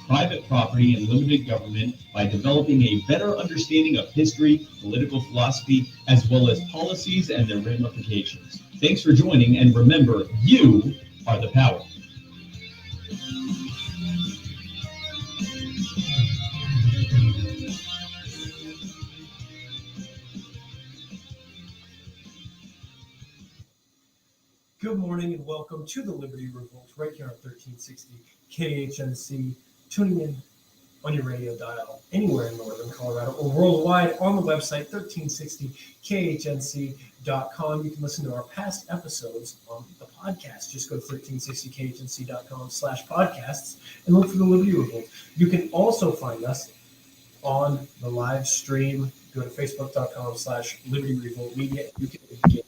private property, and limited government by developing a better understanding of history, political philosophy, as well as policies and their ramifications. Thanks for joining, and remember, you are the power. Good morning and welcome to the Liberty Revolt right here on 1360 KHNC. Tuning in on your radio dial anywhere in northern Colorado or worldwide on the website 1360khnc.com. You can listen to our past episodes on the podcast. Just go to 1360khnc.com/podcasts and look for the Liberty Revolt. You can also find us on the live stream. Go to facebook.com/Liberty Revolt Media. You can get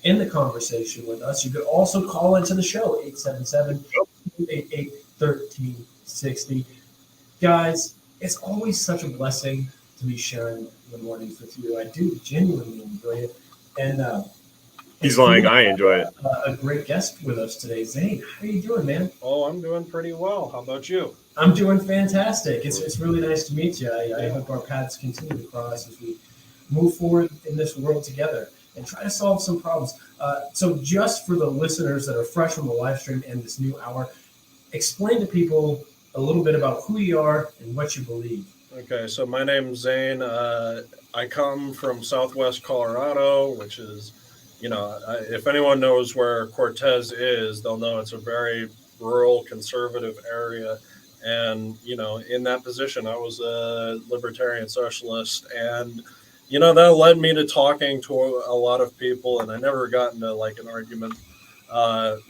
in the conversation with us. You could also call into the show, 877-288-1360. Guys, it's always such a blessing to be sharing the mornings with you. I do genuinely enjoy it. And he's lying. I enjoy it. A great guest with us today, Zane. How are you doing, man? Oh, I'm doing pretty well. How about you? I'm doing fantastic. It's really nice to meet you. I hope our paths continue to cross as we move forward in this world together and try to solve some problems. So just for the listeners that are fresh on the live stream and this new hour, explain to people a little bit about who you are and what you believe. Okay, so my name's Zane. I come from Southwest Colorado, which is, if anyone knows where Cortez is, they'll know it's a very rural, conservative area. And, in that position, I was a Libertarian Socialist, and that led me to talking to a lot of people, and I never got into an argument,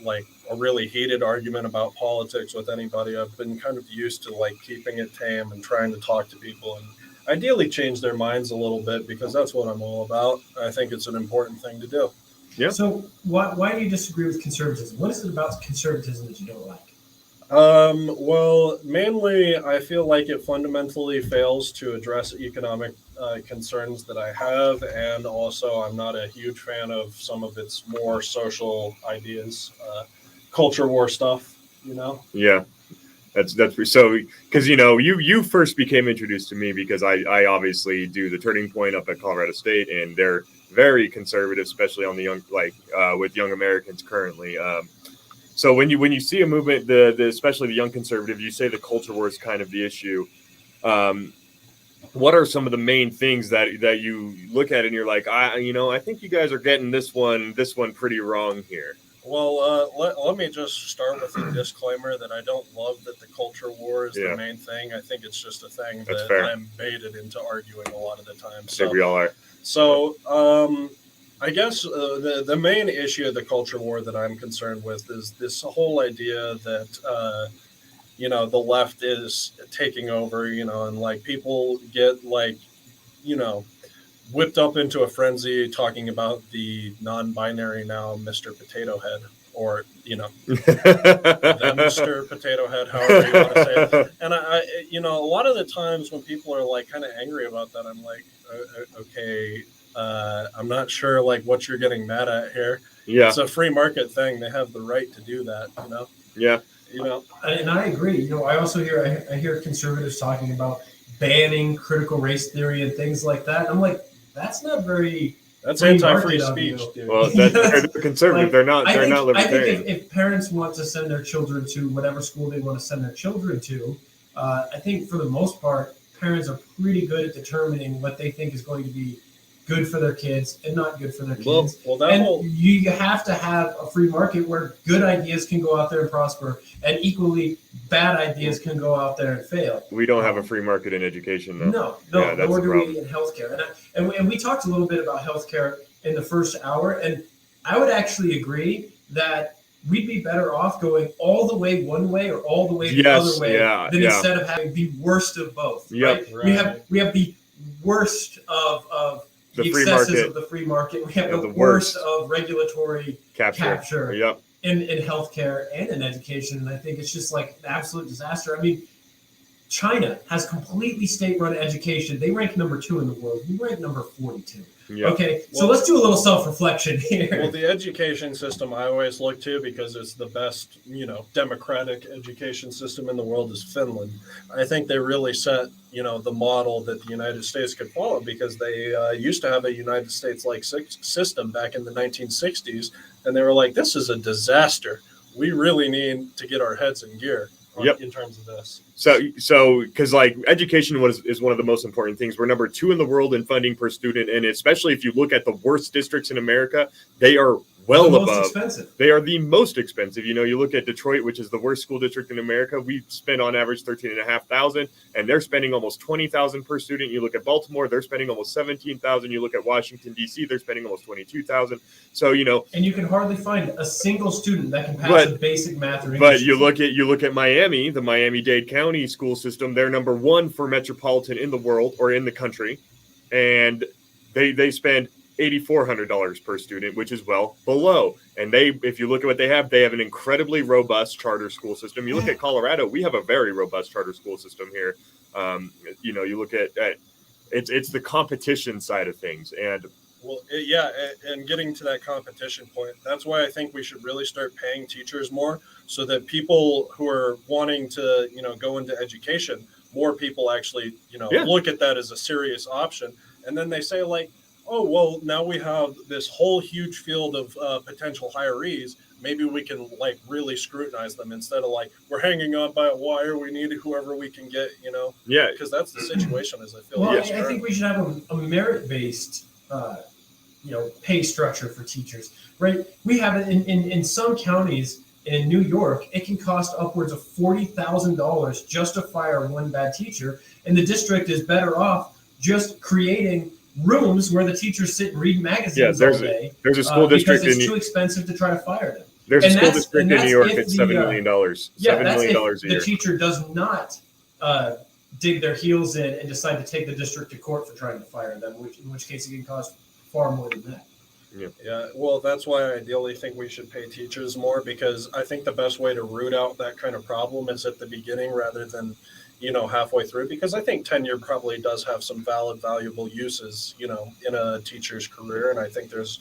like a really heated argument about politics with anybody. I've been kind of used to keeping it tame and trying to talk to people and ideally change their minds a little bit, because that's what I'm all about. I think it's an important thing to do. Yeah. So why do you disagree with conservatism? What is it about conservatism that you don't like? Well, mainly I feel like it fundamentally fails to address economic concerns that I have, and also I'm not a huge fan of some of its more social ideas, culture war stuff, Yeah, that's so, because you first became introduced to me because I obviously do the Turning Point up at Colorado State, and they're very conservative, especially on the young, with young Americans currently. So when you see a movement, especially the young conservative, you say the culture war is kind of the issue. What are some of the main things that you look at and you're like, I think you guys are getting this one pretty wrong here? Well, let me just start with a disclaimer that I don't love that the culture war is the main thing. I think it's just a thing that I'm baited into arguing a lot of the time. I think we all are. So, I guess the main issue of the culture war that I'm concerned with is this whole idea that, the left is taking over, and people get whipped up into a frenzy talking about the non-binary now Mr. Potato Head, or, the Mr. Potato Head, however you want to say it. And I a lot of the times when people are kind of angry about that, I'm like, okay, I'm not sure what you're getting mad at here. Yeah. It's a free market thing. They have the right to do that, Yeah. And I agree. I also hear conservatives talking about banning critical race theory and things like that. And I'm like, that's not very. That's anti-free speech, dude. Well, they're conservative. They're not libertarian. I think if parents want to send their children to whatever school they want to send their children to, I think for the most part, parents are pretty good at determining what they think is going to be good for their kids and not good for their kids. You have to have a free market where good ideas can go out there and prosper, and equally bad ideas can go out there and fail. We don't have a free market in education, though. No, nor do we in healthcare. And we talked a little bit about healthcare in the first hour, and I would actually agree that we'd be better off going all the way one way or all the way the other way than instead of having the worst of both. Yep. Right? We have the worst of the excesses of the free market. We have the worst of regulatory capture in healthcare and in education. And I think it's just an absolute disaster. I mean, China has completely state-run education. They rank number 2 in the world. We rank number 42. Yeah. Okay, so let's do a little self-reflection here. Well, the education system I always look to, because it's the best, democratic education system in the world, is Finland. I think they really set, the model that the United States could follow, because they used to have a United States-like system back in the 1960s, and they were like, this is a disaster. We really need to get our heads in gear in terms of this. So because like education is one of the most important things. We're number 2 in the world in funding per student, and especially if you look at the worst districts in America, they are well above. Expensive. They are the most expensive. You look at Detroit, which is the worst school district in America. We spend on average $13,500, and they're spending almost $20,000 per student. You look at Baltimore, they're spending almost $17,000. You look at Washington D.C., they're spending almost $22,000. So and you can hardly find a single student that can pass a basic math or English. But you look at Miami, the Miami-Dade County school system. They're number 1 for metropolitan in the world or in the country, and they spend $8,400 per student, which is well below. And if you look at what they have an incredibly robust charter school system. You look at Colorado, we have a very robust charter school system here. You look at it's the competition side of things. And and getting to that competition point, that's why I think we should really start paying teachers more, so that people who are wanting to, go into education, more people actually, look at that as a serious option. And then they say, like, oh, well, now we have this whole huge field of potential hirees. Maybe we can really scrutinize them instead of we're hanging on by a wire. We need whoever we can get, Yeah. because that's the situation, as I feel. Well, I think we should have a merit-based, pay structure for teachers, right? We have it in some counties in New York. It can cost upwards of $40,000 just to fire one bad teacher, and the district is better off just creating rooms where the teachers sit and read magazines all day. There's a school district because it's too expensive to try to fire them. There's a school district in New York that's $7 million. Yeah, $7 million a year. The teacher does not dig their heels in and decide to take the district to court for trying to fire them, in which case it can cost far more than that. Yeah, well, that's why I ideally think we should pay teachers more, because I think the best way to root out that kind of problem is at the beginning rather than, halfway through, because I think tenure probably does have some valuable uses, in a teacher's career, and I think there's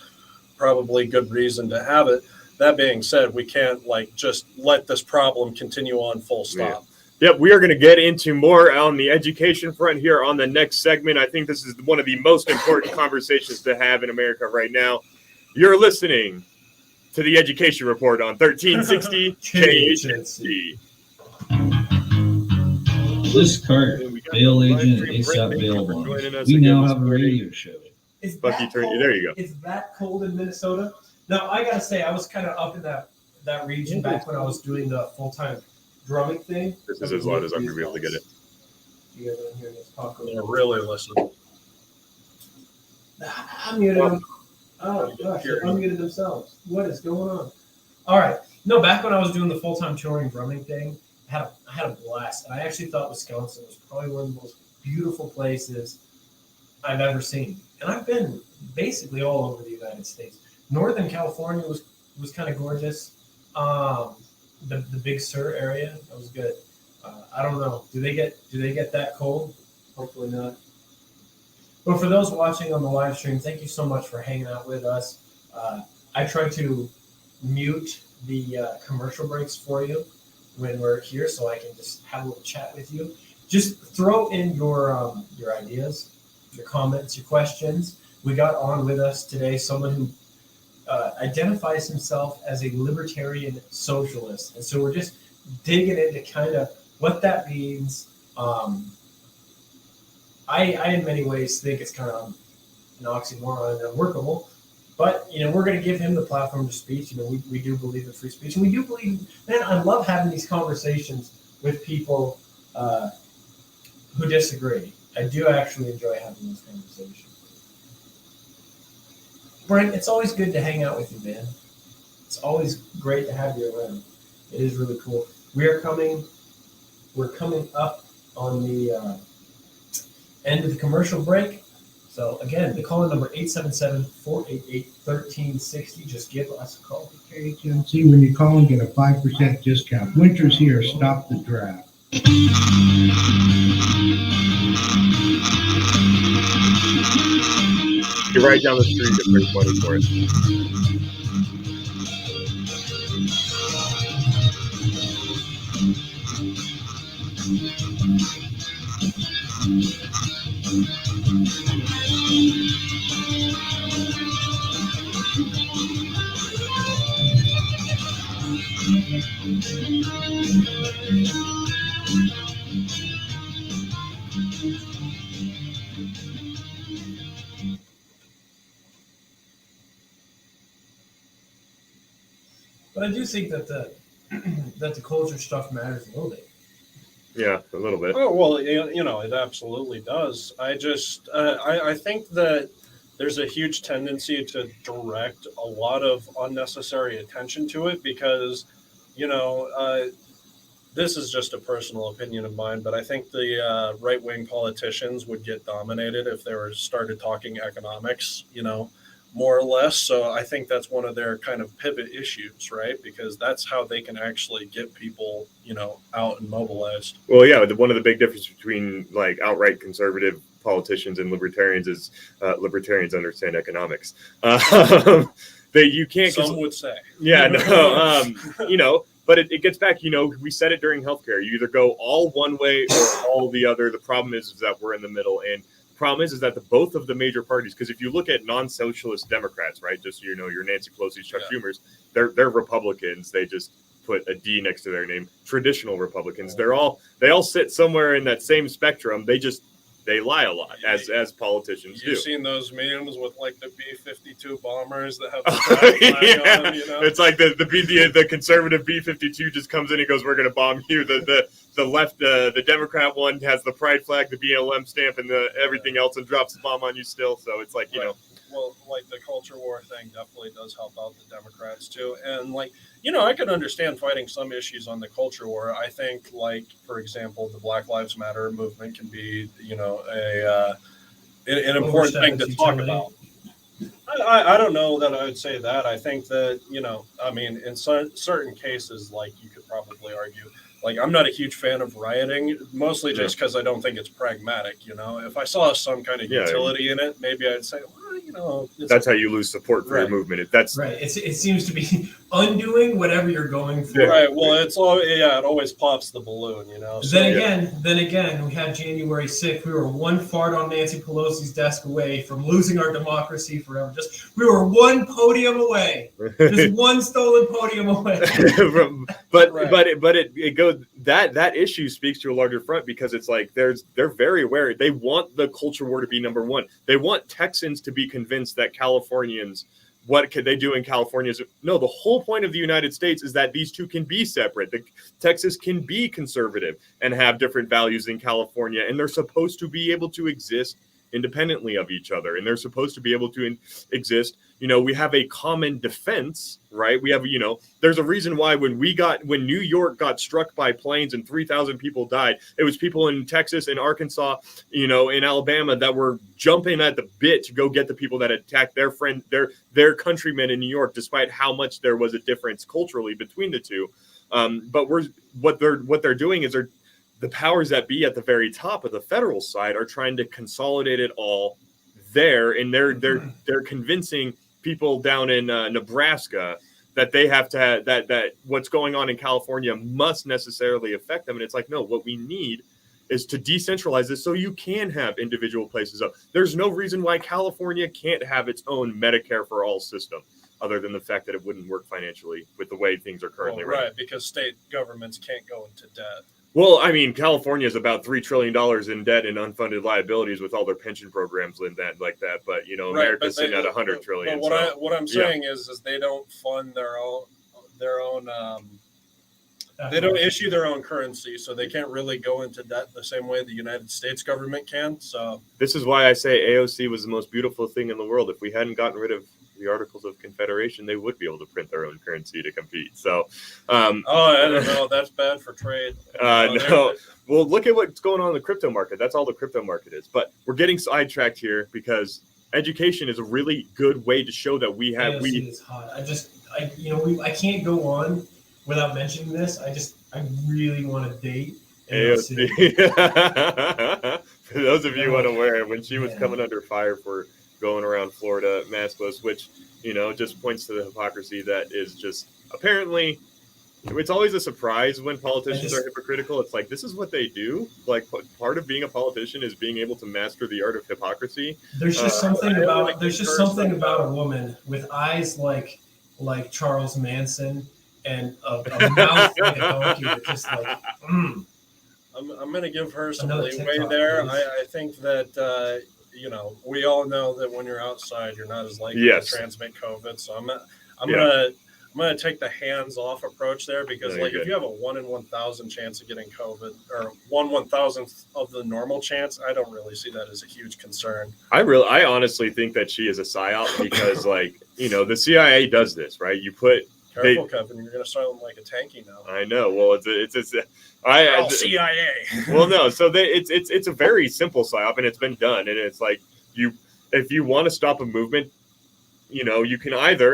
probably good reason to have it. That being said, we can't just let this problem continue on full stop. Yep, we are going to get into more on the education front here on the next segment. I think this is one of the most important conversations to have in America right now. You're listening to the Education Report on 1360 KHNC. Liz Carter, bail agent at ASAP Bail Bonds. We now have a radio show. Bucky, there you go. Is that cold in Minnesota? Now, I got to say, I was kind of up in that region back when I was doing the full-time drumming thing. This is as loud as I'm going to be able to get it. You guys are hearing this talk over. Yeah, really listen. I'm muted them. Oh, gosh, they're unmuted themselves. What is going on? All right. No, back when I was doing the full-time touring drumming thing, I had a blast. And I actually thought Wisconsin was probably one of the most beautiful places I've ever seen. And I've been basically all over the United States. Northern California was kind of gorgeous. The Big Sur area, that was good. I don't know. Do they get that cold? Hopefully not. But for those watching on the live stream, thank you so much for hanging out with us. I try to mute the commercial breaks for you when we're here, so I can just have a little chat with you. Just throw in your ideas, your comments, your questions. We got on with us today someone who identifies himself as a libertarian socialist, and so we're just digging into kind of what that means. I in many ways think it's kind of an oxymoron and unworkable, but we're going to give him the platform to speak. We do believe in free speech, and we do believe. Man, I love having these conversations with people who disagree. I do actually enjoy having those conversations. Brent, it's always good to hang out with you, man. It's always great to have you around. It is really cool. We're coming up on the end of the commercial break. So again, the call-in number 877-488-1360. Just give us a call. KHNC, when you call and get a 5% discount. Winter's here. Stop the draft. You're right down the street if there's money for it. But I do think that the culture stuff matters a little bit. Yeah, a little bit. Oh, well, it absolutely does. I think that there's a huge tendency to direct a lot of unnecessary attention to it because, this is just a personal opinion of mine, but I think the right-wing politicians would get dominated if they were started talking economics, more or less. So I think that's one of their kind of pivot issues, right? Because that's how they can actually get people, out and mobilized. Well, yeah, one of the big differences between like outright conservative politicians and libertarians is libertarians understand economics. You can't. Some would say. Yeah, no, but it gets back, we said it during healthcare. You either go all one way or all the other. The problem is that we're in the middle. And the problem is that both of the major parties, because if you look at non-socialist Democrats, right, just, your Nancy Pelosi's, Chuck Schumer's, they're Republicans. They just put a D next to their name. Traditional Republicans. They all sit somewhere in that same spectrum. They lie a lot, as politicians do. You've seen those memes with like the B-52 bombers that have the flag yeah. on them, It's like the conservative B-52 just comes in and goes, "We're going to bomb you." The left, the Democrat one has the pride flag, the BLM stamp, and the everything else, and drops the bomb on you still. So it's like, Well, like the culture war thing definitely does help out the Democrats too. And I could understand fighting some issues on the culture war. I think, for example, the Black Lives Matter movement can be, an important thing to talk about. I don't know that I would say that. I think that, in certain cases, you could probably argue, I'm not a huge fan of rioting, mostly just because I don't think it's pragmatic. If I saw some kind of utility in it, maybe I'd say, that's how you lose support for your movement. That's right. It seems to be undoing whatever you're going for. Yeah. Right. Well, it always pops the balloon, So, then again, we had January 6th. We were one fart on Nancy Pelosi's desk away from losing our democracy forever. We were one podium away. Just one stolen podium away. but it goes that issue speaks to a larger front because it's like they're very aware. They want the culture war to be number one. They want Texans to be convinced that Californians, what could they do in California? No, the whole point of the United States is that these two can be separate. Texas can be conservative and have different values in California, and they're supposed to be able to exist independently of each other, and they're supposed to be able to exist. We have a common defense, right? We have, there's a reason why when New York got struck by planes and 3,000 people died, it was people in Texas and Arkansas, in Alabama that were jumping at the bit to go get the people that attacked their countrymen in New York, despite how much there was a difference culturally between the two. But what they're doing is the powers that be at the very top of the federal side are trying to consolidate it all there, and they're convincing people down in Nebraska that they have to have, that what's going on in California must necessarily affect them. And it's like, no, what we need is to decentralize this so you can have individual places up. There's no reason why California can't have its own Medicare for all system, other than the fact that it wouldn't work financially with the way things are currently running. Right, because state governments can't go into debt. Well, I mean, California is about $3 trillion in debt and unfunded liabilities with all their pension programs and that like that. But America's sitting at $100 trillion. But what I'm saying is they don't fund their own. They don't issue their own currency, so they can't really go into debt the same way the United States government can. So this is why I say AOC was the most beautiful thing in the world. If we hadn't gotten rid of the Articles of Confederation, they would be able to print their own currency to compete. So, I don't know. That's bad for trade. No. Well, look at what's going on in the crypto market. That's all the crypto market is. But we're getting sidetracked here because education is a really good way to show that we have. AOC is hot. I can't go on without mentioning this. I really want to date AOC. For those of you unaware, when she was coming under fire for going around Florida maskless, which, just points to the hypocrisy that is just apparently, it's always a surprise when politicians are hypocritical. It's like, this is what they do. Like, part of being a politician is being able to master the art of hypocrisy. There's just something about a woman with eyes like Charles Manson and a mouth like a donkey that just like, I'm going to give her some Another leeway TikTok, there. please. I think that, we all know that when you're outside, you're not as likely to transmit COVID. So I'm going to take the hands-off approach there because, if you have a 1 in 1,000 chance of getting COVID or 1/1000th of the normal chance, I don't really see that as a huge concern. I honestly think that she is a psyop because, the CIA does this, right? You put Careful, Kevin. You're going to sound like a tanky now. I know. Well, it's CIA. Well, no. So it's a very simple psyop, and it's been done. And it's like if you want to stop a movement, you can either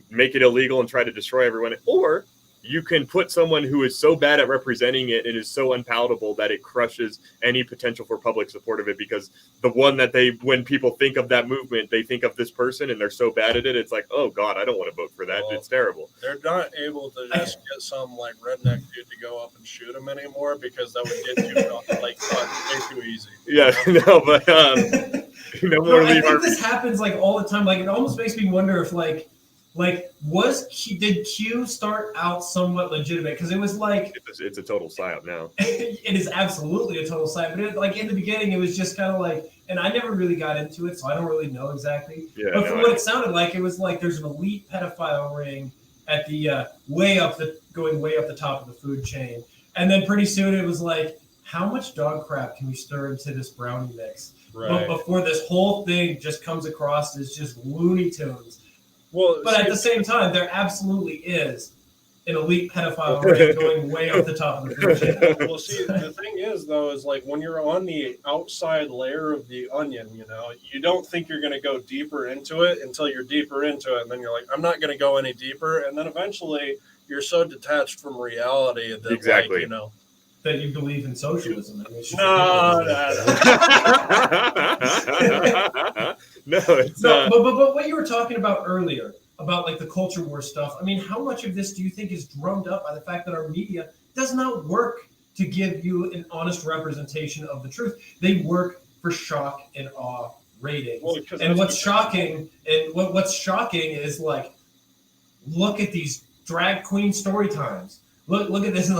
make it illegal and try to destroy everyone, or you can put someone who is so bad at representing it and is so unpalatable that it crushes any potential for public support of it. Because the one that when people think of that movement, they think of this person and they're so bad at it. It's like, oh God, I don't want to vote for that. Well, it's terrible. They're not able to just get some redneck dude to go up and shoot him anymore because that would get too way too easy. Yeah, no, but I think this happens all the time. It almost makes me wonder if did Q start out somewhat legitimate? Because it was it's a total psyop now. It is absolutely a total psyop. But in the beginning, it was just kind of and I never really got into it, so I don't really know exactly. Yeah, but from what it sounded like, it was there's an elite pedophile ring at the going way up the top of the food chain, and then pretty soon it was how much dog crap can we stir into this brownie mix? Right. But before this whole thing just comes across as just Looney Tunes. Well, but at the same time, there absolutely is an elite pedophile ring going way up the top of the food chain. Well, see, the thing is, though, is when you're on the outside layer of the onion, you don't think you're going to go deeper into it until you're deeper into it. And then you're like, I'm not going to go any deeper. And then eventually you're so detached from reality that, exactly. That you believe in socialism. No. No, it's not. But what you were talking about earlier about the culture war stuff. I mean, how much of this do you think is drummed up by the fact that our media does not work to give you an honest representation of the truth? They work for shock and awe ratings. Well, and what's shocking is look at these drag queen story times. Look at this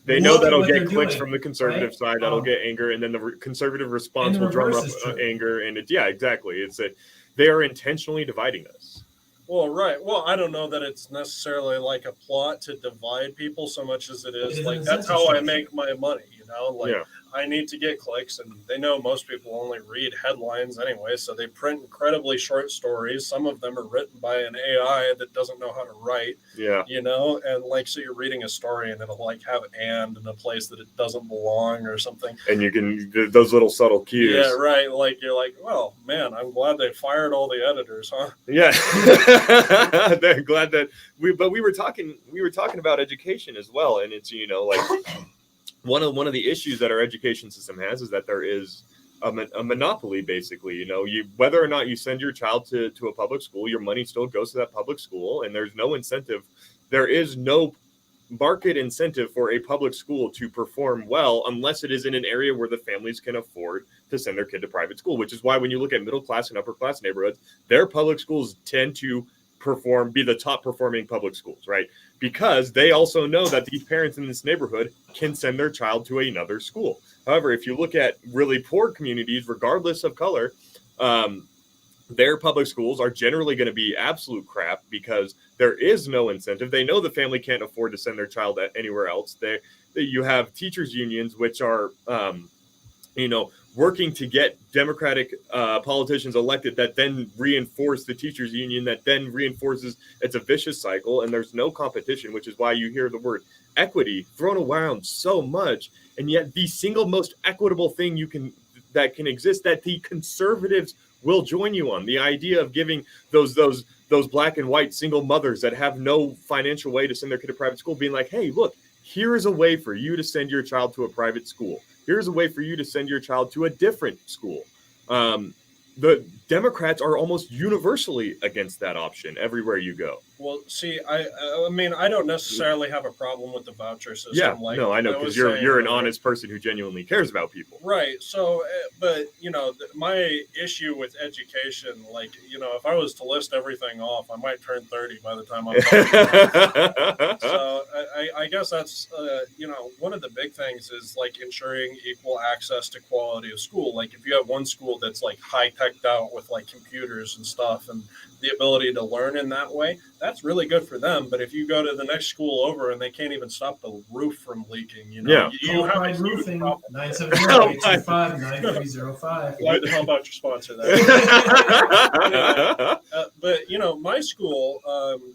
they know that'll get clicks from the conservative side, that'll get anger, and then the conservative response will drum up anger, and exactly. They are intentionally dividing us. Well, right. Well, I don't know that it's necessarily a plot to divide people so much as it is that's how I make my money, I need to get clicks, and they know most people only read headlines anyway, so they print incredibly short stories. Some of them are written by an AI that doesn't know how to write. Yeah. And so you're reading a story and it'll have and in a place that it doesn't belong or something. And you can those little subtle cues. Yeah, right. You're well, man, I'm glad they fired all the editors, huh? Yeah. They're glad that we were talking about education as well, and it's one of the issues that our education system has is that there is a monopoly, basically. Whether or not you send your child to a public school, your money still goes to that public school, and there's no incentive. There is no market incentive for a public school to perform well unless it is in an area where the families can afford to send their kid to private school, which is why when you look at middle class and upper class neighborhoods, their public schools tend to be the top performing public schools, right? Because they also know that these parents in this neighborhood can send their child to another school. However, if you look at really poor communities, regardless of color, their public schools are generally going to be absolute crap because there is no incentive. They know the family can't afford to send their child anywhere else. You have teachers unions, which are, working to get Democratic politicians elected that then reinforce the teachers union, that then reinforces. It's a vicious cycle, and there's no competition, which is why you hear the word equity thrown around so much. And yet the single most equitable thing that can exist, that the conservatives will join you on, the idea of giving those black and white single mothers that have no financial way to send their kid to private school, being like, hey, look, here is a way for you to send your child to a private school. Here's a way for you to send your child to a different school. The Democrats are almost universally against that option everywhere you go. Well, see, I mean, I don't necessarily have a problem with the voucher system. Yeah, like, no, I know, because you're an honest person who genuinely cares about people. Right. So, but, you know, my issue with education, like, you know, if I was to list everything off, I might turn 30 by the time I'm done. So I guess that's, you know, one of the big things is like ensuring equal access to quality of school. Like if you have one school that's like high-teched out with like computers and stuff and the ability to learn in that way, that's really good for them. But if you go to the next school over and they can't even stop the roof from leaking, you know, you have a roofing, problem. 970-825-9305. Why the hell about your sponsor there? But you know, my school,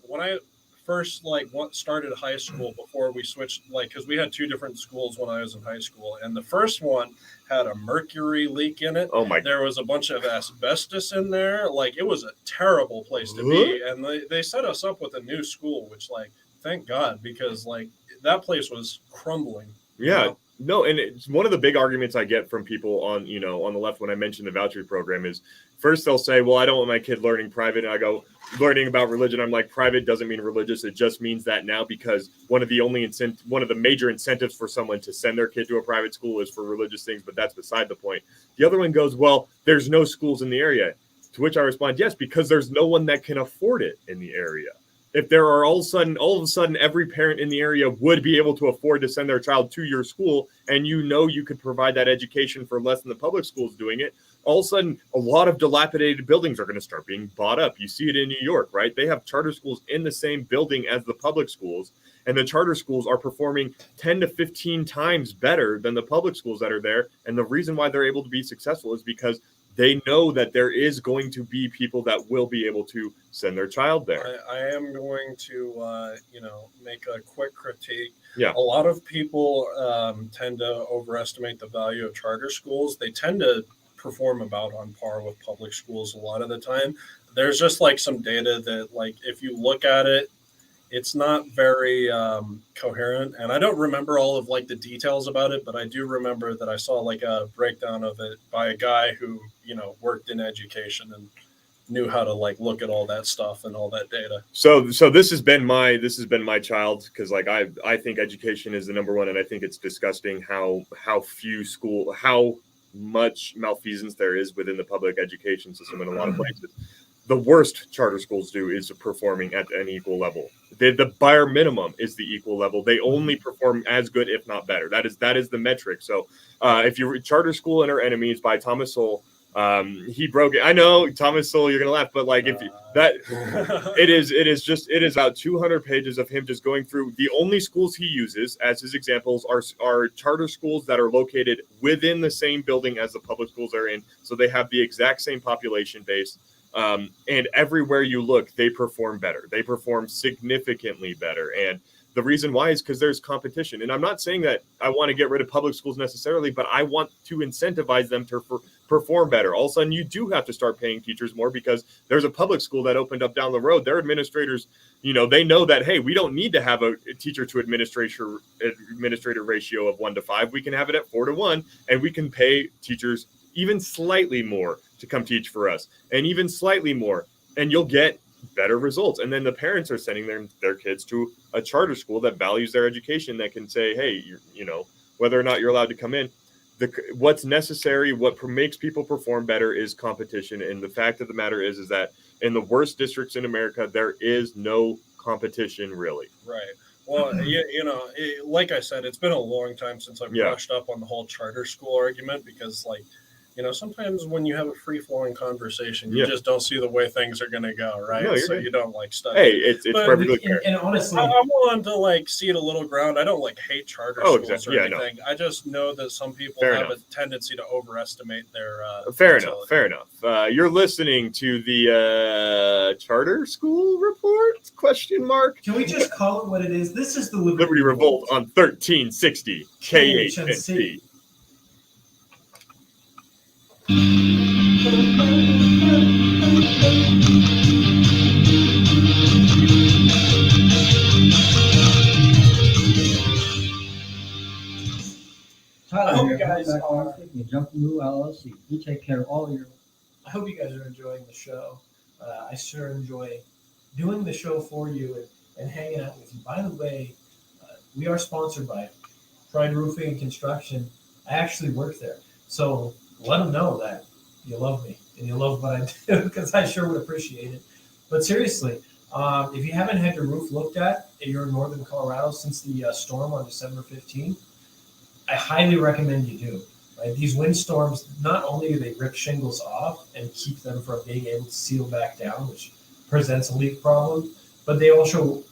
when I first started high school before we switched, like, because we had two different schools when I was in high school, and the first one had a mercury leak in it. Oh my! There was a bunch of asbestos in there. Like, it was a terrible place to be. And they set us up with a new school, which, like, thank God, because like that place was crumbling. Yeah. You know? No, and it's one of the big arguments I get from people on, you know, on the left when I mention the voucher program is first they'll say, well, I don't want my kid learning private. And I go, learning about religion. I'm like, private doesn't mean religious. It just means that now, because one of the major incentives for someone to send their kid to a private school is for religious things, but that's beside the point. The other one goes, well, there's no schools in the area. To which I respond, yes, because there's no one that can afford it in the area. If there are all of a sudden, every parent in the area would be able to afford to send their child to your school, and you know you could provide that education for less than the public schools doing it, all of a sudden, a lot of dilapidated buildings are going to start being bought up. You see it in New York, right? They have charter schools in the same building as the public schools, and the charter schools are performing 10 to 15 times better than the public schools that are there. And the reason why they're able to be successful is because they know that there is going to be people that will be able to send their child there. I am going to, make a quick critique. Yeah. A lot of people tend to overestimate the value of charter schools. They tend to perform about on par with public schools a lot of the time. There's just like some data that, like, if you look at it, it's not very coherent. And I don't remember all of like the details about it, but I do remember that I saw like a breakdown of it by a guy who, worked in education and knew how to like look at all that stuff and all that data. So this has been my child, because like I think education is the number one, and I think it's disgusting how much malfeasance there is within the public education system in a lot of places. The worst charter schools do is performing at an equal level. The bare minimum is the equal level. They only perform as good, if not better. That is the metric. So if you read Charter School and Her Enemies by Thomas Sowell, he broke it. I know, Thomas Sowell, you're gonna laugh, but like it is about 200 pages of him just going through the only schools he uses as his examples are charter schools that are located within the same building as the public schools are in, so they have the exact same population base. And everywhere you look, they perform better. They perform significantly better. And the reason why is because there's competition. And I'm not saying that I want to get rid of public schools necessarily, but I want to incentivize them to perform better. All of a sudden, you do have to start paying teachers more, because there's a public school that opened up down the road. Their administrators, they know that, hey, we don't need to have a teacher to administrator ratio of 1 to 5. We can have it at 4 to 1, and we can pay teachers even slightly more to come teach for us, and even slightly more, and you'll get better results. And then the parents are sending their kids to a charter school that values their education, that can say, hey, whether or not you're allowed to come in, what's necessary, what makes people perform better is competition. And the fact of the matter is that in the worst districts in America, there is no competition, really. Right. Well, like I said, it's been a long time since I've brushed up on the whole charter school argument, because like, sometimes when you have a free-flowing conversation, you just don't see the way things are going to go, right? No, so you don't like study. Hey, it's perfectly fair. And honestly, I'm willing to like see it a little ground. I don't like hate charter schools or anything. No. I just know that some people have a tendency to overestimate their. Fair enough. You're listening to the Charter School Report? ? Can we just call it what it is? This is the Liberty Revolt on 1360 KHNC. guys are. You jump new LLC. We take care of all your. I hope you guys are enjoying the show. I sure enjoy doing the show for you and hanging out with you. By the way, we are sponsored by Pride Roofing and Construction. I actually work there. So let them know that you love me and you love what I do, because I sure would appreciate it. But seriously, if you haven't had your roof looked at and you're in northern Colorado since the storm on December 15th, I highly recommend you do. Right? These windstorms, not only do they rip shingles off and keep them from being able to seal back down, which presents a leak problem, but they also,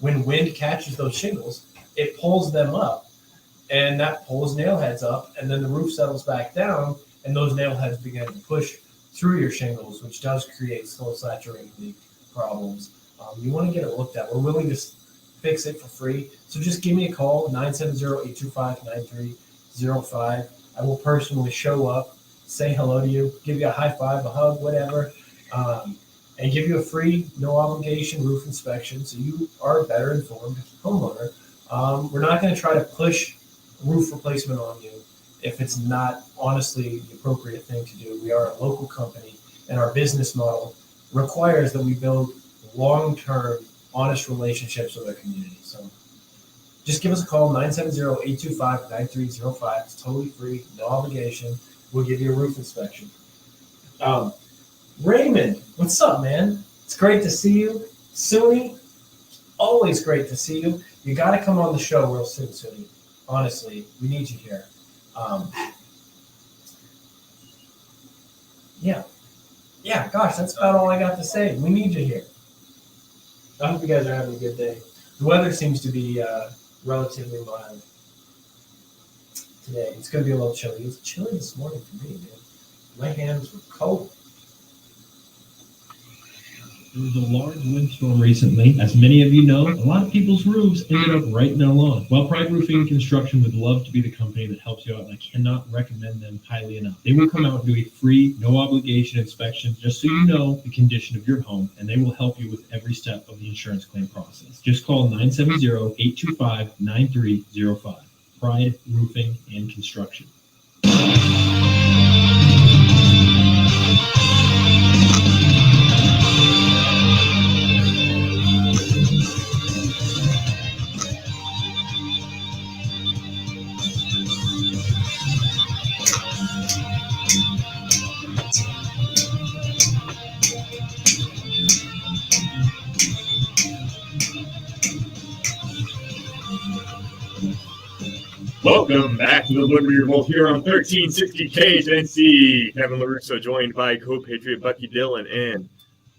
when wind catches those shingles, it pulls them up, and that pulls nail heads up, and then the roof settles back down, and those nail heads begin to push through your shingles, which does create slow saturating leak problems. You want to get it looked at. We're willing to fix it for free. So just give me a call, 970-825-9305. I will personally show up, say hello to you, give you a high five, a hug, whatever, and give you a free, no obligation roof inspection so you are a better informed homeowner. We're not going to try to push roof replacement on you if it's not honestly the appropriate thing to do. We are a local company, and our business model requires that we build long-term, honest relationships with our community. So just give us a call, 970-825-9305. It's totally free, no obligation. We'll give you a roof inspection. Raymond, what's up, man? It's great to see you. Suni, always great to see you. You got to come on the show real soon, Suni. Honestly, we need you here. Yeah, gosh, that's about all I got to say. We need you here. I hope you guys are having a good day. The weather seems to be relatively mild today. It's going to be a little chilly. It was chilly this morning for me, man. My hands were cold. There was a large windstorm recently. As many of you know, a lot of people's roofs ended up right in their lawn. Well, Pride Roofing and Construction would love to be the company that helps you out, and I cannot recommend them highly enough. They will come out and do a free, no obligation inspection just so you know the condition of your home, and they will help you with every step of the insurance claim process. Just call 970-825-9305. Pride Roofing and Construction. Welcome back to the Liberty Revolt here on 1360 KHNC. Kevin LaRusso joined by co-patriot Bucky Dillon and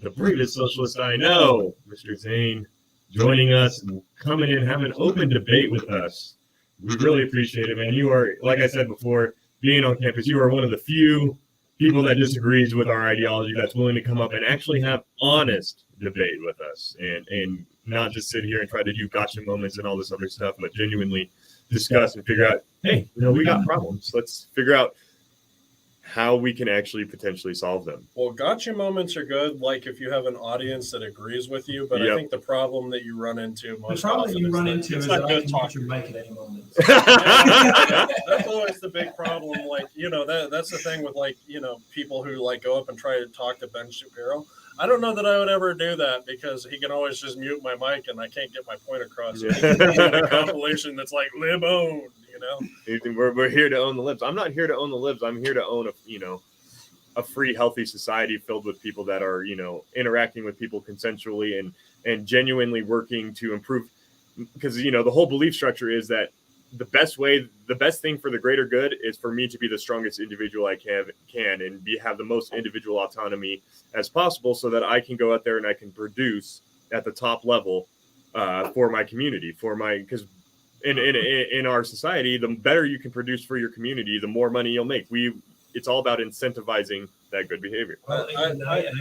the bravest socialist I know, Mr. Zane, joining us and coming in, having an open debate with us. We really appreciate it, man. You are, like I said before, being on campus, you are one of the few people that disagrees with our ideology that's willing to come up and actually have honest debate with us and not just sit here and try to do gotcha moments and all this other stuff, but genuinely discuss and figure out, hey, we got problems. Let's figure out how we can actually potentially solve them. Well, gotcha moments are good, like if you have an audience that agrees with you, but I think the problem that you run into most often is that I can mute your mic at any moment. That's always the big problem. Like, that's the thing with people who go up and try to talk to Ben Shapiro. I don't know that I would ever do that because he can always just mute my mic and I can't get my point across. A compilation that's like lib owned, We're here to own the libs. I'm not here to own the libs. I'm here to own a free, healthy society filled with people that are, interacting with people consensually and genuinely working to improve. Because, the whole belief structure is that the best thing for the greater good is for me to be the strongest individual I can and have the most individual autonomy as possible so that I can go out there and I can produce at the top level for my community, because in our society, the better you can produce for your community, the more money you'll make. It's all about incentivizing that good behavior. Well, I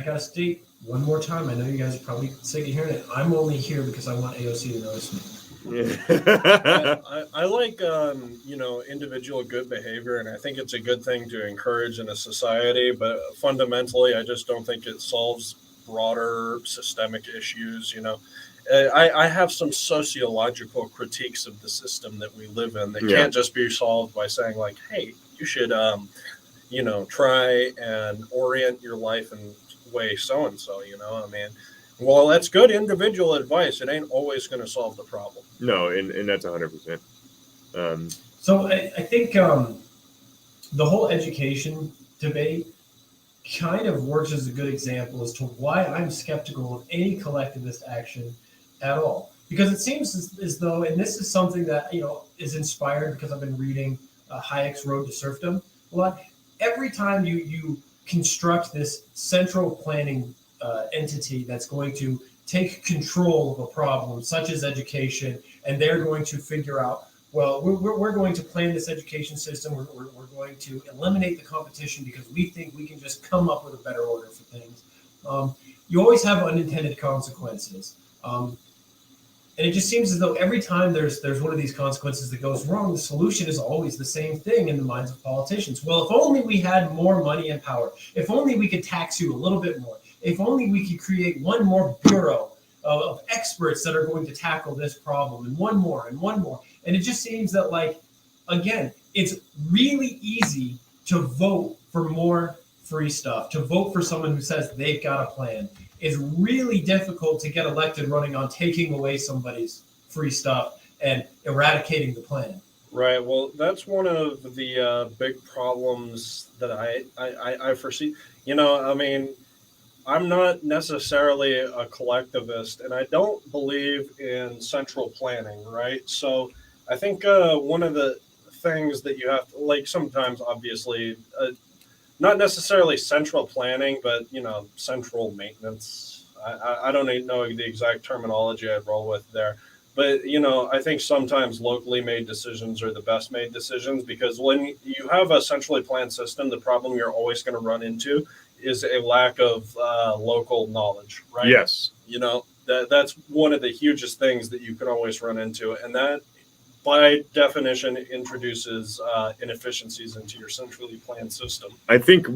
gotta state one more time. I know you guys are probably sick of hearing it. I'm only here because I want AOC to notice me. I like individual good behavior, and I think it's a good thing to encourage in a society, but fundamentally I just don't think it solves broader systemic issues. I have some sociological critiques of the system that we live in that can't just be solved by saying like, hey, you should, try and orient your life in way so-and-so, I mean, well, that's good individual advice. It ain't always going to solve the problem. No, and that's 100%. So I think the whole education debate kind of works as a good example as to why I'm skeptical of any collectivist action at all. Because it seems as though, and this is something that, is inspired because I've been reading Hayek's Road to Serfdom a lot. Every time you construct this central planning entity that's going to take control of a problem, such as education, and they're going to figure out, well, we're going to plan this education system. We're going to eliminate the competition because we think we can just come up with a better order for things. You always have unintended consequences. And it just seems as though every time there's one of these consequences that goes wrong, the solution is always the same thing in the minds of politicians. Well, if only we had more money and power. If only we could tax you a little bit more. If only we could create one more bureau of experts that are going to tackle this problem, and one more and one more. And it just seems that, like, again, it's really easy to vote for more free stuff, to vote for someone who says they've got a plan. It's really difficult to get elected running on taking away somebody's free stuff and eradicating the plan. Right. Well, that's one of the big problems that I foresee. I mean, I'm not necessarily a collectivist, and I don't believe in central planning, right? So I think one of the things that you have to, like, sometimes, obviously, not necessarily central planning, but, central maintenance. I don't even know the exact terminology I'd roll with there. But, I think sometimes locally made decisions are the best made decisions, because when you have a centrally planned system, the problem you're always going to run into is a lack of local knowledge, right? Yes. That's one of the hugest things that you can always run into. And that, by definition, introduces inefficiencies into your centrally planned system. I think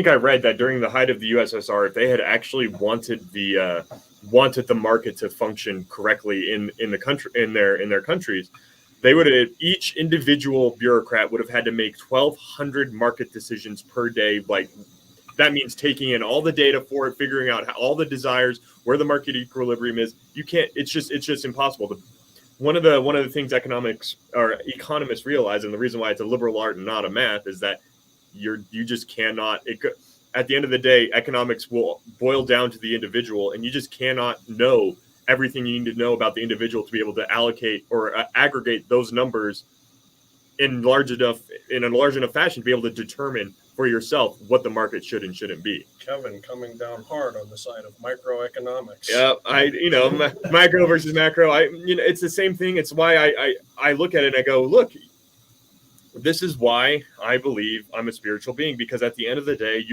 I read that during the height of the USSR, if they had actually wanted the market to function correctly in the country, in their countries, they would have, each individual bureaucrat would have had to make 1,200 market decisions per day. Like, that means taking in all the data for it, figuring out all the desires, where the market equilibrium is. You can't. It's just impossible. One of the things economists realize, and the reason why it's a liberal art and not a math, is that you just cannot. At the end of the day, economics will boil down to the individual, and you just cannot know everything you need to know about the individual to be able to allocate or aggregate those numbers in a large enough fashion to be able to determine for yourself what the market should and shouldn't be. Kevin coming down hard on the side of microeconomics. Yeah, micro versus macro. It's the same thing. It's why I look at it and I go, look, this is why I believe I'm a spiritual being, because at the end of the day,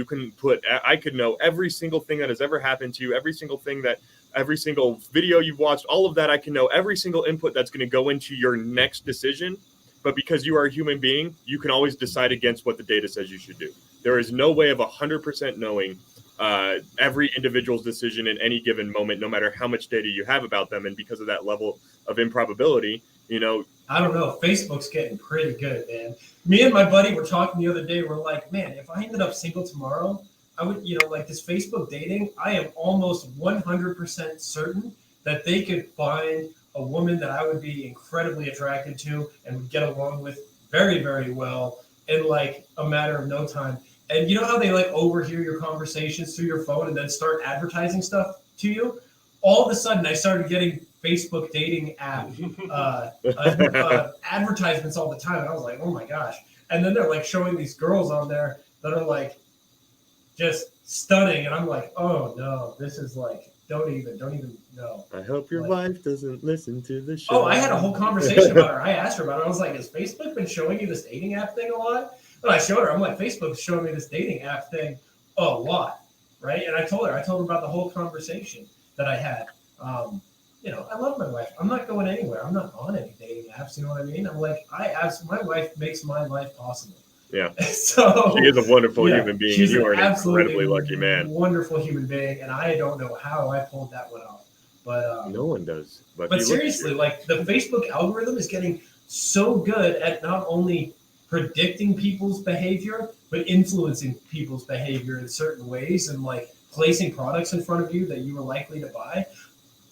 I could know every single thing that has ever happened to you, every single video you've watched, all of that. I can know every single input that's going to go into your next decision. But because you are a human being, you can always decide against what the data says you should do. There is no way of 100% knowing every individual's decision in any given moment, no matter how much data you have about them. And because of that level of improbability, I don't know. Facebook's getting pretty good, man. Me and my buddy were talking the other day. We're like, man, if I ended up single tomorrow, I would, like this Facebook dating, I am almost 100% certain that they could find a woman that I would be incredibly attracted to and would get along with very, very well in like a matter of no time. And you know how they like overhear your conversations through your phone and then start advertising stuff to you? All of a sudden, I started getting Facebook dating app advertisements all the time. And I was like, oh my gosh. And then they're like showing these girls on there that are like just stunning. And I'm like, oh no, this is like, don't even know. I hope your wife doesn't listen to the show. Oh, I had a whole conversation about her. I asked her about it. I was like, has Facebook been showing you this dating app thing a lot? And I showed her. I'm like, Facebook's showing me this dating app thing a lot, right? And I told her about the whole conversation that I had. I love my wife. I'm not going anywhere. I'm not on any dating apps. You know what I mean? I'm like, my wife makes my life possible. Yeah. So she is a wonderful human being. You are an incredibly lucky man. Wonderful human being, and I don't know how I pulled that one off. But No one does. but if you look- seriously, like the Facebook algorithm is getting so good at not only predicting people's behavior, but influencing people's behavior in certain ways and like placing products in front of you that you are likely to buy.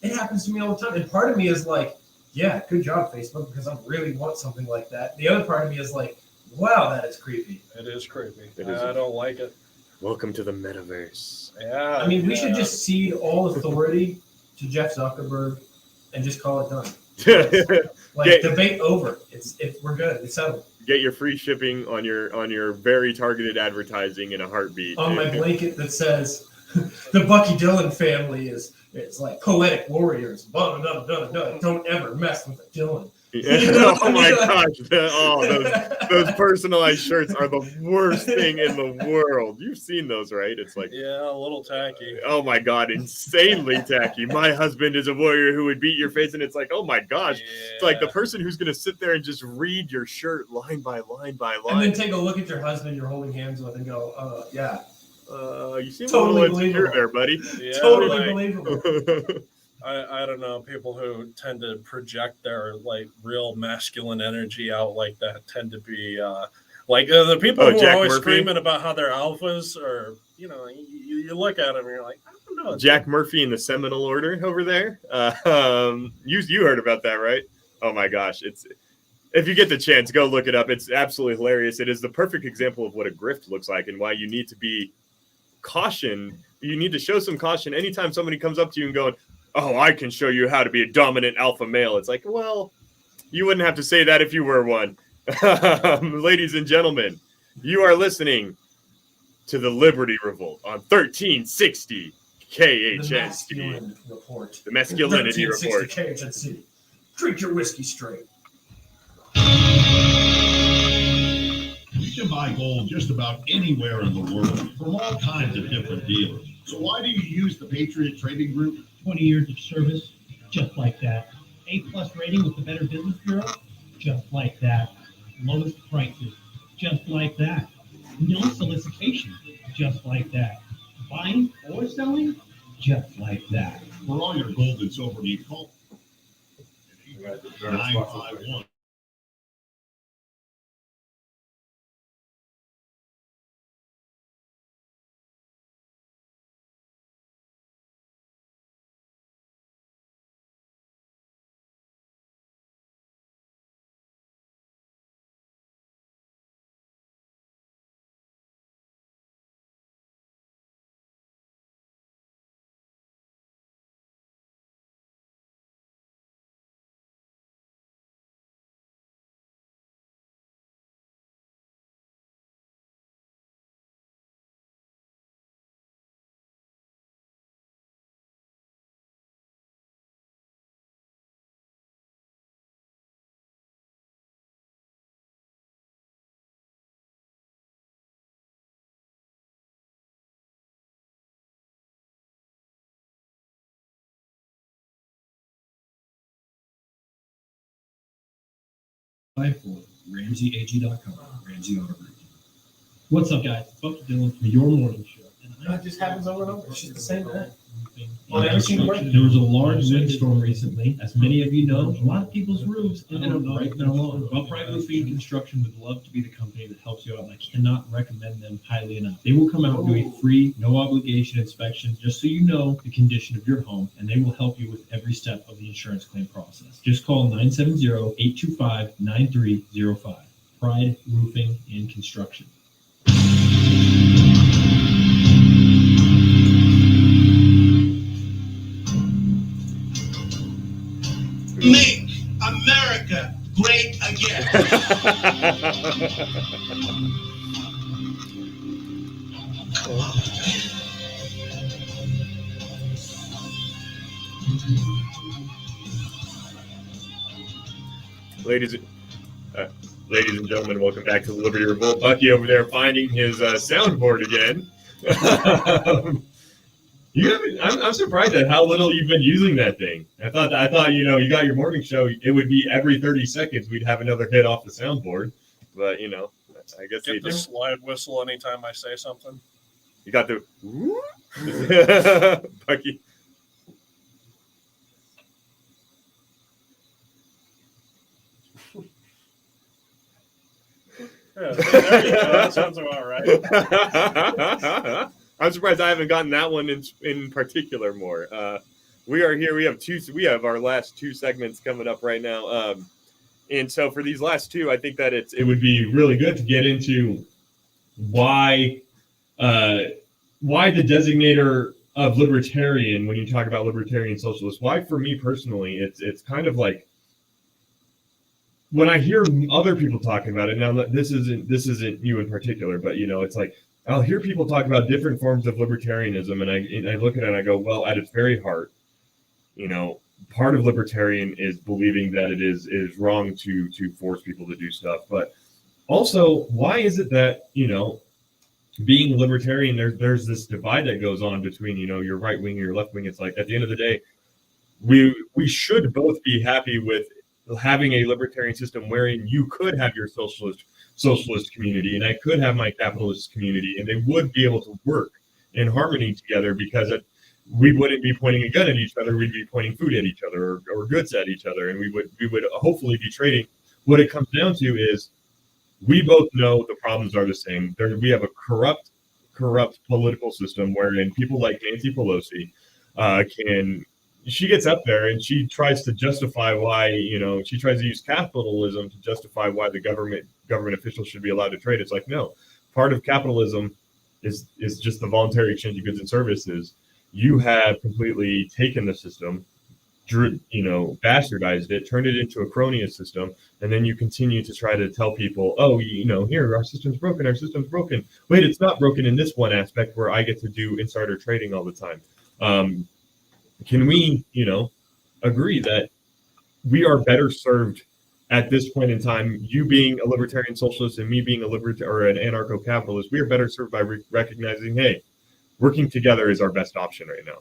It happens to me all the time. And part of me is like, yeah, good job, Facebook, because I really want something like that. The other part of me is like, wow, that is creepy. It is creepy. It is. I don't like it. Welcome to the metaverse. Yeah. I mean, we should just cede all authority to Jeff Zuckerberg and just call it done. Like debate over. We're good. It's settled. Get your free shipping on your very targeted advertising in a heartbeat. On my blanket that says the Bucky Dillon family is like poetic warriors. Blah, blah, blah, blah. Don't ever mess with a Dillon. Oh my gosh! Those personalized shirts are the worst thing in the world. You've seen those, right? It's like, yeah, a little tacky. oh my god, insanely tacky. My husband is a warrior who would beat your face, and it's like, oh my gosh, it's like the person who's gonna sit there and just read your shirt line by line by line, and then take a look at your husband you're holding hands with and go, yeah. You seem Totally a little insecure believable. there, buddy. Yeah, Totally like, believable. I don't know, people who tend to project their like real masculine energy out like that tend to be like the people who Jack are always Murphy? screaming about how they're alphas, or you look at them and you're like, I don't know. Jack Murphy in the Seminole Order over there. You heard about that, right? Oh my gosh, if you get the chance, go look it up. It's absolutely hilarious. It is the perfect example of what a grift looks like and why you need to be caution. You need to show some caution anytime somebody comes up to you and going, oh, I can show you how to be a dominant alpha male. It's like, well, you wouldn't have to say that if you were one. Ladies and gentlemen, you are listening to the Liberty Revolt on 1360 KHNC. The masculine report. The masculinity 1360 report. KHNC. Drink your whiskey straight. You can buy gold just about anywhere in the world from all kinds of different dealers. So why do you use the Patriot Trading Group? 20 years of service, just like that. A+ rating with the Better Business Bureau, just like that. Lowest prices, just like that. No solicitation, just like that. Buying or selling, just like that. For all your gold and silver needs, call 951. For RamseyAG.com, Ramsey Auto Group. What's up, guys? It's Bucky Dillon from Your Morning Show. And It just happens over and over. It's just the same thing. On every single day. There was a large windstorm recently. As many of you know, a lot of people's roofs ended up breaking along. Upright Roofing Construction would love to be the company that helps you out, and I cannot recommend them highly enough. They will come out and do a free, no obligation inspection just so you know the condition of your home, and they will help you with every step of the insurance claim process. Just call 970-825-9305. Pride Roofing and Construction. Make America great again. Ladies and gentlemen, welcome back to the Liberty Revolt. Bucky over there finding his soundboard again. I'm surprised at how little you've been using that thing. I thought you got your morning show. It would be every 30 seconds we'd have another hit off the soundboard. But I guess Get the slide whistle anytime I say something. You got the Bucky. Yeah, there you go. That sounds about right. I'm surprised I haven't gotten that one in particular more. We are here. We have our last two segments coming up right now. And so for these last two, I think that it would be really good to get into why the designator of libertarian, when you talk about libertarian socialist, why for me personally, it's kind of like when I hear other people talking about it. Now, this isn't you in particular, but it's like I'll hear people talk about different forms of libertarianism, and I look at it and I go, well, at its very heart, part of libertarian is believing that it is wrong to force people to do stuff, but also, why is it that being libertarian, there's this divide that goes on between your right wing and your left wing? It's like at the end of the day, we should both be happy with having a libertarian system wherein you could have your socialist community and I could have my capitalist community, and they would be able to work in harmony together, because we wouldn't be pointing a gun at each other. We'd be pointing food at each other or goods at each other, and we would hopefully be trading. What it comes down to is we both know the problems are the same. We have a corrupt political system wherein people like Nancy Pelosi she gets up there and she tries to justify why, she tries to use capitalism to justify why the government officials should be allowed to trade. It's like, no, part of capitalism is just the voluntary exchange of goods and services. You have completely taken the system, bastardized it, turned it into a cronyist system, and then you continue to try to tell people, oh, here, our system's broken. Wait, it's not broken in this one aspect where I get to do insider trading all the time. Can we, agree that we are better served at this point in time, you being a libertarian socialist and me being an anarcho-capitalist, we are better served by recognizing, hey, working together is our best option right now?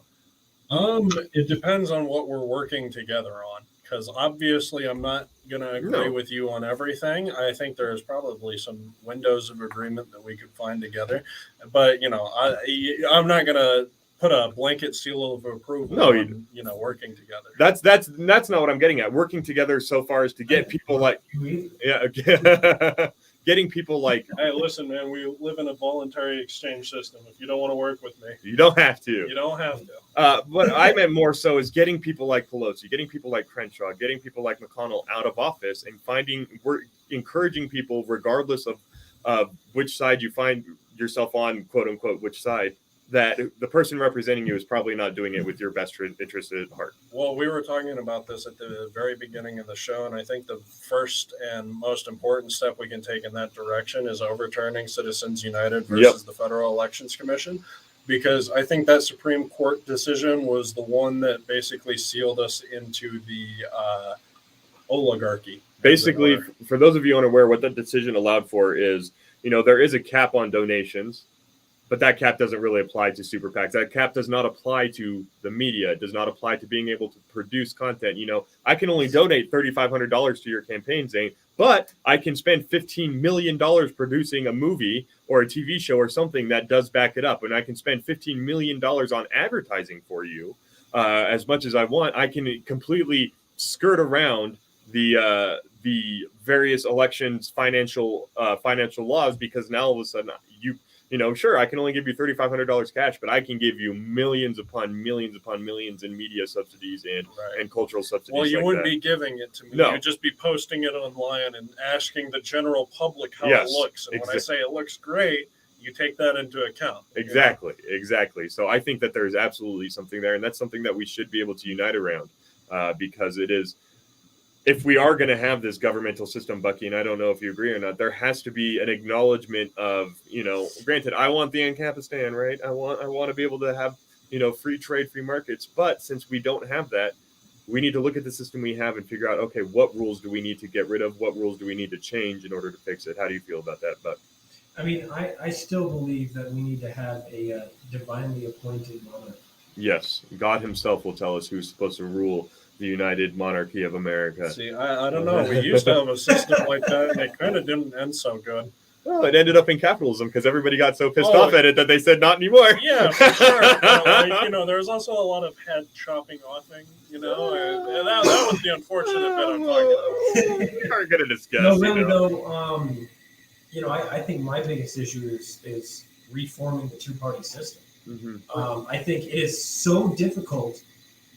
It depends on what we're working together on, because obviously I'm not going to agree with you on everything. I think there's probably some windows of agreement that we could find together, but I'm not going to put a blanket seal of approval on, working together. That's not what I'm getting at. Working together so far as to get people like, getting people like, hey, listen, man, we live in a voluntary exchange system. If you don't want to work with me, you don't have to. You don't have to. What I meant more so is getting people like Pelosi, getting people like Crenshaw, getting people like McConnell out of office, and we're encouraging people, regardless of which side you find yourself on, quote unquote, which side, that the person representing you is probably not doing it with your best interest at heart. Well, we were talking about this at the very beginning of the show, and I think the first and most important step we can take in that direction is overturning Citizens United versus the Federal Elections Commission, because I think that Supreme Court decision was the one that basically sealed us into the oligarchy. Basically, for those of you unaware, what that decision allowed for is, there is a cap on donations, but that cap doesn't really apply to super PACs. That cap does not apply to the media. It does not apply to being able to produce content. I can only donate $3,500 to your campaign, Zane, but I can spend $15 million producing a movie or a TV show or something that does back it up. And I can spend $15 million on advertising for you as much as I want. I can completely skirt around the various elections financial laws, because now all of a sudden sure, I can only give you $3,500 cash, but I can give you millions upon millions upon millions in media subsidies and cultural subsidies. Well, you wouldn't be giving it to me. No. You'd just be posting it online and asking the general public how it looks. And when I say it looks great, you take that into account. Exactly. So I think that there's absolutely something there, and that's something that we should be able to unite around, because it is. If we are going to have this governmental system, Bucky, and I don't know if you agree or not, there has to be an acknowledgement of, granted, I want the Ancapistan, right? I want to be able to have, free trade, free markets. But since we don't have that, we need to look at the system we have and figure out, okay, what rules do we need to get rid of? What rules do we need to change in order to fix it? How do you feel about that, Buck? I mean, I still believe that we need to have a divinely appointed monarch. Yes, God himself will tell us who's supposed to rule the United Monarchy of America. See, I don't know. We used to have a system like that, and it kind of didn't end so good. Well, it ended up in capitalism because everybody got so pissed off at it that they said not anymore. Yeah, for sure. There was also a lot of head chopping offing, and that was the unfortunate bit I'm talking about. We aren't going to discuss. No, really, though, I think my biggest issue is reforming the two-party system. I think it is so difficult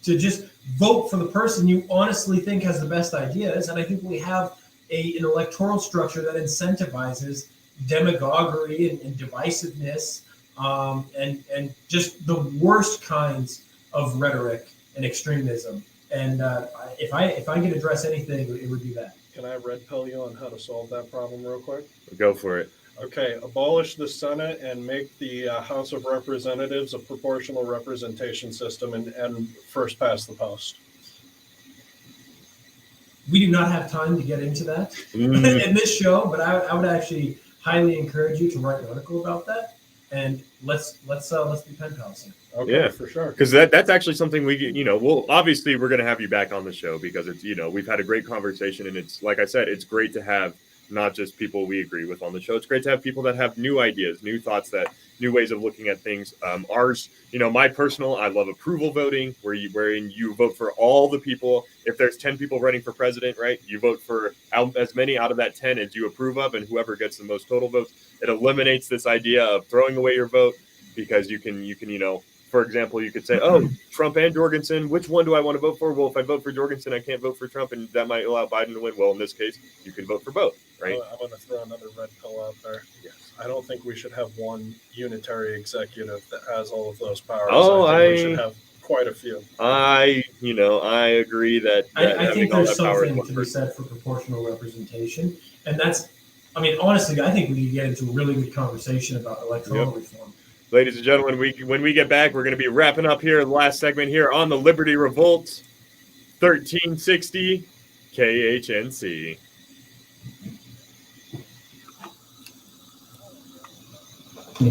to just vote for the person you honestly think has the best ideas. And I think we have an electoral structure that incentivizes demagoguery and divisiveness and just the worst kinds of rhetoric and extremism. And if I could address anything, it would be that. Can I red pill you on how to solve that problem real quick? Go for it. Okay, abolish the Senate and make the House of Representatives a proportional representation system and first past the post. We do not have time to get into that in this show, but I would actually highly encourage you to write an article about that, and let's be pen pals here. Okay, Yeah, for sure. Because that's actually something we're going to have you back on the show, because it's, we've had a great conversation, and it's, like I said, it's great to have not just people we agree with on the show. It's great to have people that have new ideas, new thoughts, new ways of looking at things. Ours, I love approval voting, wherein you vote for all the people. If there's 10 people running for president, right, you vote for as many out of that 10 as you approve of, and whoever gets the most total votes. It eliminates this idea of throwing away your vote, because you can, for example, you could say, oh, Trump and Jorgensen, which one do I want to vote for? Well, if I vote for Jorgensen, I can't vote for Trump, and that might allow Biden to win. Well, in this case, you can vote for both, right? I'm going to throw another red pill out there. Yes. I don't think we should have one unitary executive that has all of those powers. Oh, I think we should have quite a few. I agree that I think all there's that power is something one to be person. said for proportional representation, and that's, honestly, I think we could get into a really good conversation about electoral reform. Ladies and gentlemen, when we get back, we're going to be wrapping up here the last segment here on the Liberty Revolt, 1360 KHNC.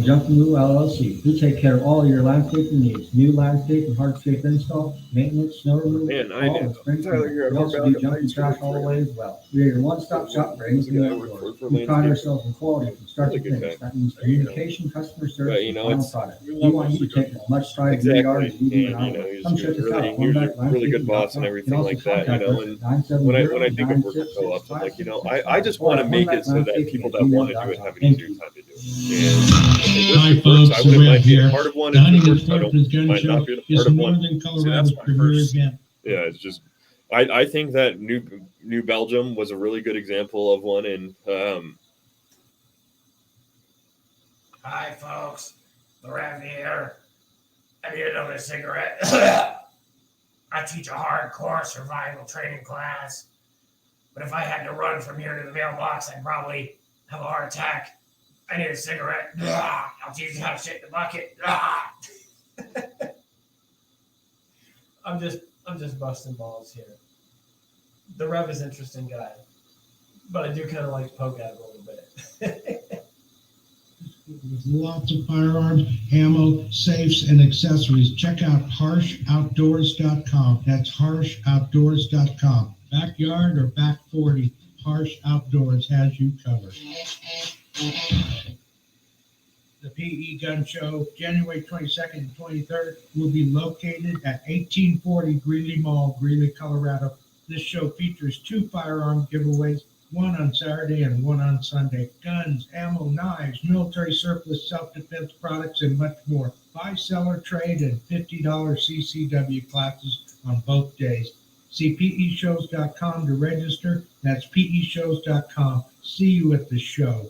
Junction New LLC. We take care of all your landscaping needs. New landscape and hardscape install, maintenance, snow removal, Man, I all do. in spring Tyler, cleaning. you're We a also hard do junk and guy. trash all the way as well. We are your one-stop shop for anything There's a guy who outdoors. works for We pride landscape. ourselves in quality from start to Really good finish. guy. That means communication, customer service, But, and final it's- product. we We love want us you to to take as much strides in your yard as we do in And, ours. he's Come check us really, out. he was a really good boss and everything like that, and when I think of worker co-ops, I'm like, I just want to make it so that people that want to do it have an easier time to do it. And Hi, it works. folks, I wouldn't Rev mind being here. part of one. The Hunting If it and works, I Sportsman's Gun might Show not be a is part of one. Northern that's Colorado's my premier first- event. Yeah, it's just I think that New Belgium was a really good example of one, and Hi, folks. The Rev here. I need another cigarette. I teach a hardcore survival training class. But if I had to run from here to the mailbox, I'd probably have a heart attack. I need a cigarette. I'll teach you how to shit in the bucket. I'm just busting balls here. The Rev is an interesting guy, but I do kind of like to poke at him a little bit. With lots of firearms, ammo, safes, and accessories. Check out harshoutdoors.com. That's harshoutdoors.com. Backyard or back 40, Harsh Outdoors has you covered. The PE Gun Show, January 22nd and 23rd, will be located at 1840 Greeley Mall, Greeley, Colorado. This show features 2 firearm giveaways, one on Saturday and one on Sunday. Guns, ammo, knives, military surplus, self-defense products, and much more. Buy, sell, or trade, and $50 CCW classes on both days. See peshows.com to register. That's peshows.com. See you at the show.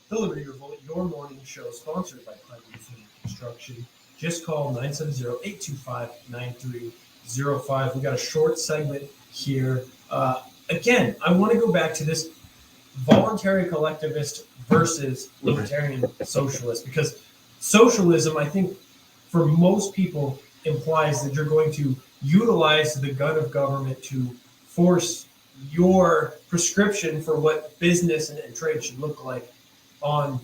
The Liberty Revolt, your morning show, sponsored by Pine Roofing Construction. Just call 970-825-9305. We got a short segment here. Again, I want to go back to this voluntary collectivist versus libertarian socialist, because socialism, I think, for most people, implies that you're going to utilize the gun of government to force your prescription for what business and trade should look like on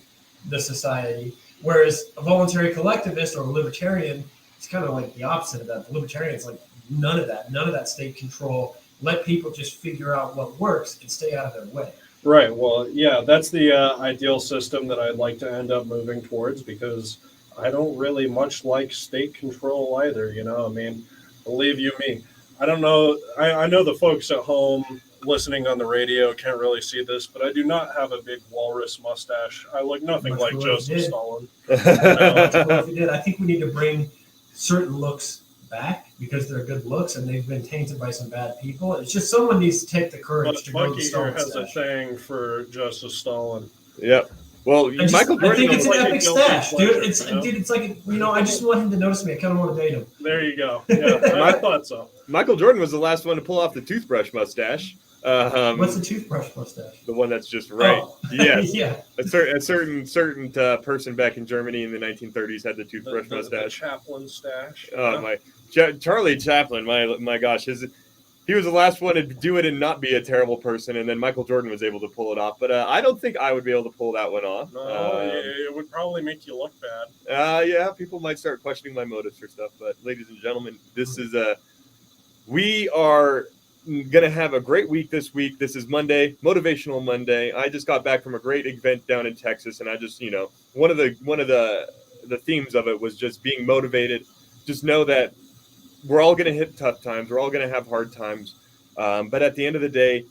the society. Whereas a voluntary collectivist or a libertarian, it's kind of like the opposite of that. The libertarian is like none of that state control. Let people just figure out what works and stay out of their way. Right. Well, yeah, that's the ideal system that I'd like to end up moving towards, because I don't really much like state control either. You know, I mean, believe you me, I don't know. I know the folks at home listening on the radio can't really see this, but I do not have a big walrus mustache. I look nothing Much like cooler Joseph if you did. Stalin. Much cooler if you did. I think we need to bring certain looks back because they're good looks and they've been tainted by some bad people. It's just someone needs to take the courage But to go to the Bucky here Stalin has a stash. thing for Joseph Stalin. Yep. Well, Michael I Jordan. think it's an like a epic guilty stash, dude. pleasure, It's you know? dude. It's like, you know, I just want him to notice me. I kind of want to date him. There you go. Yeah, I thought so. Michael Jordan was the last one to pull off the toothbrush mustache. What's the toothbrush mustache? The one that's just right. Oh. Yes. Yeah. A certain person back in Germany in the 1930s had the toothbrush The mustache. Chaplin stash. Oh my, Charlie Chaplin. My gosh, he was the last one to do it and not be a terrible person, and then Michael Jordan was able to pull it off. But I don't think I would be able to pull that one off. No, it would probably make you look bad. Yeah, people might start questioning my motives for stuff. But ladies and gentlemen, this is we are gonna have a great week this week. This is Monday, Motivational Monday. I just got back from a great event down in Texas, and I just, you know, one of the themes of it was just being motivated. Just know that we're all gonna hit tough times. We're all gonna have hard times, but at the end of the day,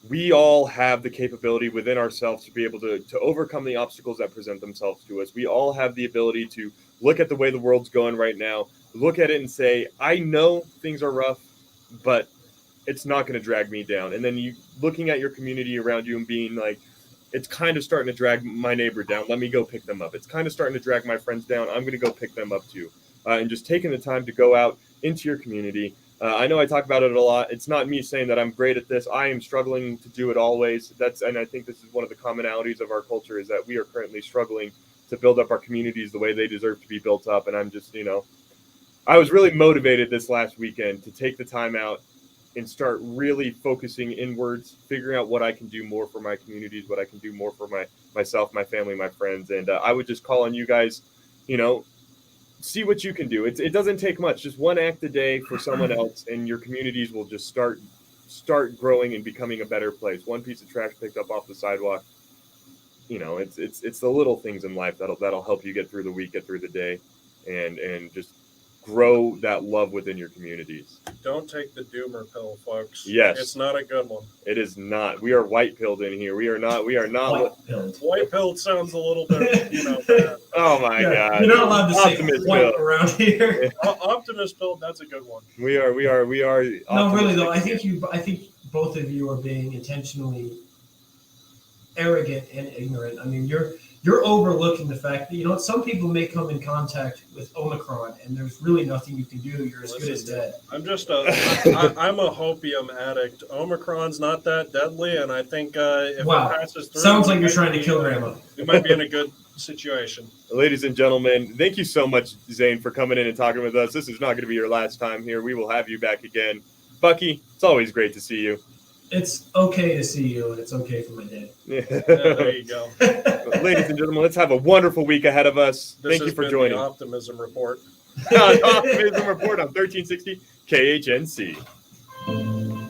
we all have the capability within ourselves to be able to overcome the obstacles that present themselves to us. We all have the ability to look at the way the world's going right now, look at it and say, I know things are rough, but it's not going to drag me down. And then you looking at your community around you and being like, it's kind of starting to drag my neighbor down. Let me go pick them up. It's kind of starting to drag my friends down. I'm going to go pick them up too. And just taking the time to go out into your community. I know I talk about it a lot. It's not me saying that I'm great at this. I am struggling to do it always. And I think this is one of the commonalities of our culture, is that we are currently struggling to build up our communities the way they deserve to be built up. And I'm just, you know, I was really motivated this last weekend to take the time out and start really focusing inwards, figuring out what I can do more for my communities, what I can do more for myself, my family, my friends. And I would just call on you guys, you know, see what you can do. It doesn't take much, just one act a day for someone else, and your communities will just start growing and becoming a better place. One piece of trash picked up off the sidewalk. You know, it's the little things in life that'll help you get through the week, get through the day, and just grow that love within your communities. Don't take the doomer pill, folks. Yes. It's not a good one. It is not. We are white pilled in here. We are not. White-pilled. White pilled sounds a little bit, you know, bad. Oh my God. You're not allowed to say Optimist white pill. around here. Optimist pill, that's a good one. We are. No, really though, I think both of you are being intentionally arrogant and ignorant. I mean, you're overlooking the fact that, you know, some people may come in contact with Omicron and there's really nothing you can do. You're as good as dead. I'm just I'm a hopium addict. Omicron's not that deadly, and I think if it passes through, Sounds like you're trying to kill Grandma. We might be in a good situation. Ladies and gentlemen, thank you so much, Zane, for coming in and talking with us. This is not going to be your last time here. We will have you back again. Bucky, it's always great to see you. It's okay to see you, and it's okay for my day. Yeah. There you go. Ladies and gentlemen, let's have a wonderful week ahead of us. Thank you for joining. The Optimism Report. Optimism Report on 1360 KHNC.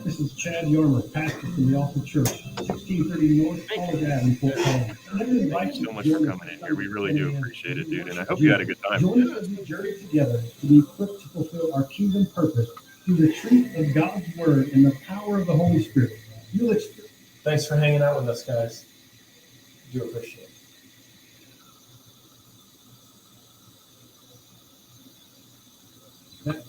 This is Chad Yormer, pastor from the Alpha Church, 1630 North College Avenue, Fort Collins. Thank you so much for coming in here. We really do appreciate it, dude. And I hope you had a good time. Join us as we journey together to be equipped to fulfill our kingdom purpose through the truth of God's Word and the power of the Holy Spirit. You'll experience. Thanks for hanging out with us, guys. Do appreciate it. That